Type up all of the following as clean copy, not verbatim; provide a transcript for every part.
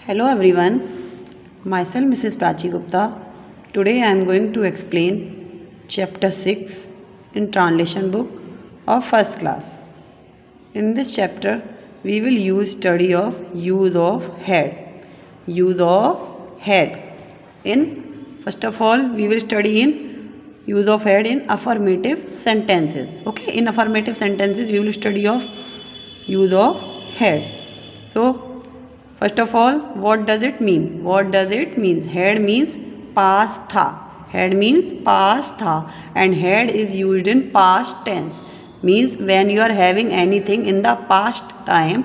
Hello everyone, myself Mrs. Prachi Gupta. Today I am going to explain chapter 6 in translation book of first class. In this chapter we will use study of use of head. Use of head. First of all we will study in use of head in affirmative sentences. Okay, in affirmative sentences we will study of use of head. So first of all, what does it mean? What does it mean? Head means past tha. Head means past tha, and head is used in past tense. Means when you are having anything in the past time,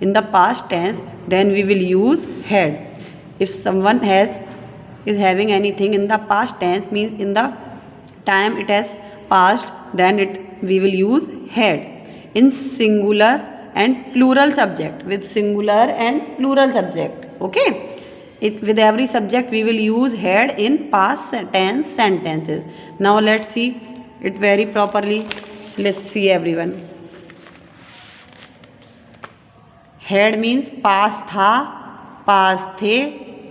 in the past tense, then we will use head. If someone is having anything in the past tense, means in the time it has passed, then we will use head. In singular and plural subject, with singular and plural subject. Okay, with every subject we will use head in past tense sentences. Now let's see it very properly. Let's see everyone. Head means पास था, पास थे,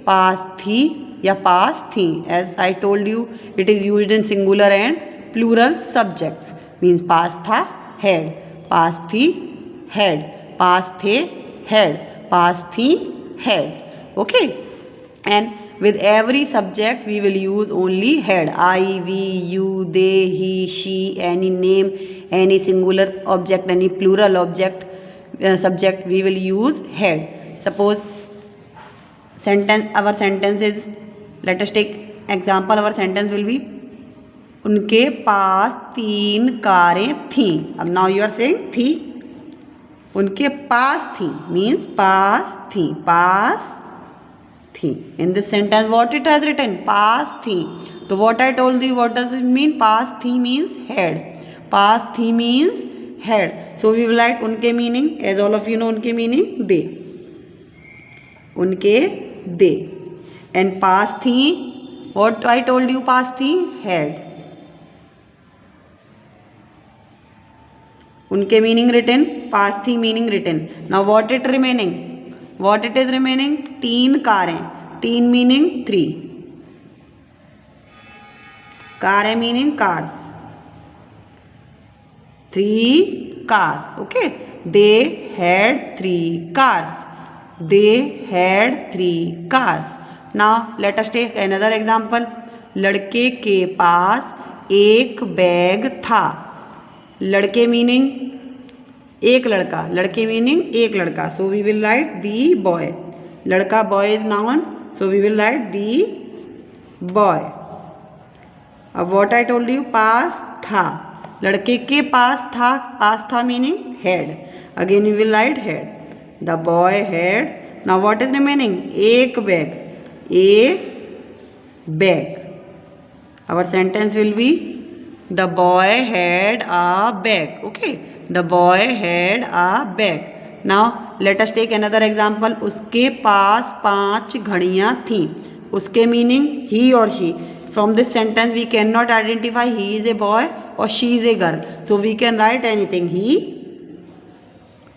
पास थी या पास थी. As I told you, it is used in singular and plural subjects. Means पास था head, पास थी head, पास थे head, पास थी head. Okay, and with every subject we will use only head. I, we, you, they, he, she, any name, any singular object, any plural object, subject, we will use head. Suppose our sentence is, let us take example. Our sentence will be उनके पास 3 कारें थीं. अब now you are saying थी, उनके पास थी means पास थी, पास थी. In this sentence what it has written? पास थी. So what I told you, what does it mean? पास थी means head, पास थी means head. So we will write उनके meaning, as all of you know उनके meaning they, उनके they. And पास थी, what I told you, पास थी head. उनके meaning written, पास थी meaning written. Now what it remaining? What it is remaining? 3 कारें. 3 meaning 3. कारें meaning cars. 3 cars. Okay. They had 3 cars. They had 3 cars. Now let us take another example. लड़के के पास एक bag था. लड़के meaning एक लड़का, लड़के मीनिंग एक लड़का. So we will write the boy. लड़का boy is noun, so we will write the boy. अब व्हाट आई टोल्ड यू, पास था. लड़के के पास था, पास था meaning had. Again we will write had. The boy had. Now what is remaining? एक bag, a bag. Our sentence will be the boy had a bag. Okay, the boy had a bag. Now let us take another example. उसके पास 5 घड़ियाँ थीं. उसके meaning he or she. From this sentence we cannot identify he is a boy or she is a girl. So we can write anything, he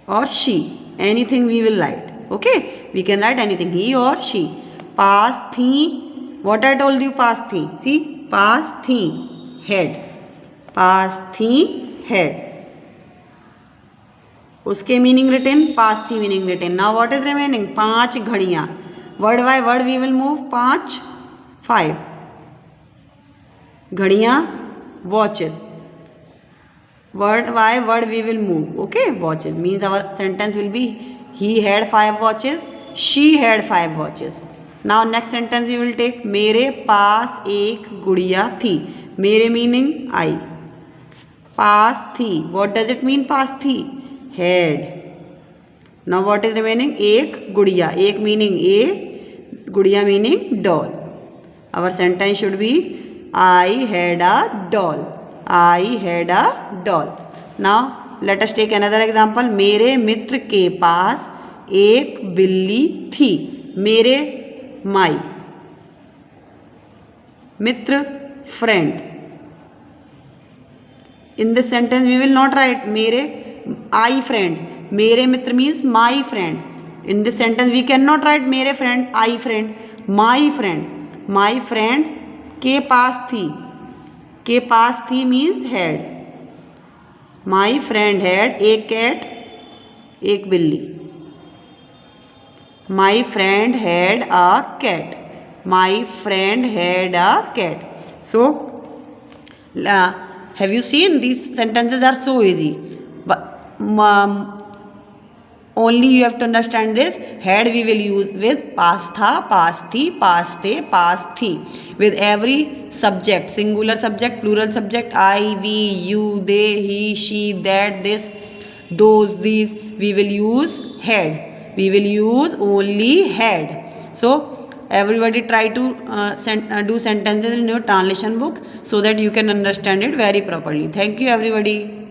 or she. Anything we will write. Okay, we can write anything, he or she. पास थीं. What I told you, पास थीं. See, पास थीं head, पास थी head. उसके meaning written, पास थी meaning written. Now what is remaining? 5 घड़ियाँ. Word by word we will move. 5 5 घड़ियाँ, watches. Word by word we will move. Okay, watches means our sentence will be he had 5 watches, she had 5 watches. Now next sentence we will take मेरे पास एक गुड़िया थी. मेरे meaning I. पास थी, what does it mean? पास थी head. now what is remaining? एक गुड़िया. एक meaning a, गुड़िया meaning doll. our sentence should be I had a doll. I had a doll. now let us take another example. मेरे मित्र के पास एक बिल्ली थी. मेरे my, Mitra friend. In this sentence we will not write मेरे I friend. मेरे मित्र means my friend. In this sentence we cannot write मेरे friend, I friend, my friend. My friend के पास थी. के पास थी means had. My friend had एक cat, एक बिल्ली. My friend had a cat. My friend had a cat. So have you seen these sentences are so easy, but only you have to understand this. Had we will use with past tha, past thi, past the, past thi. With every subject, singular subject, plural subject, I, we, you, they, he, she, that, this, those, these, we will use had. We will use only had. So everybody try to do sentences in your translation book so that you can understand it very properly. Thank you everybody.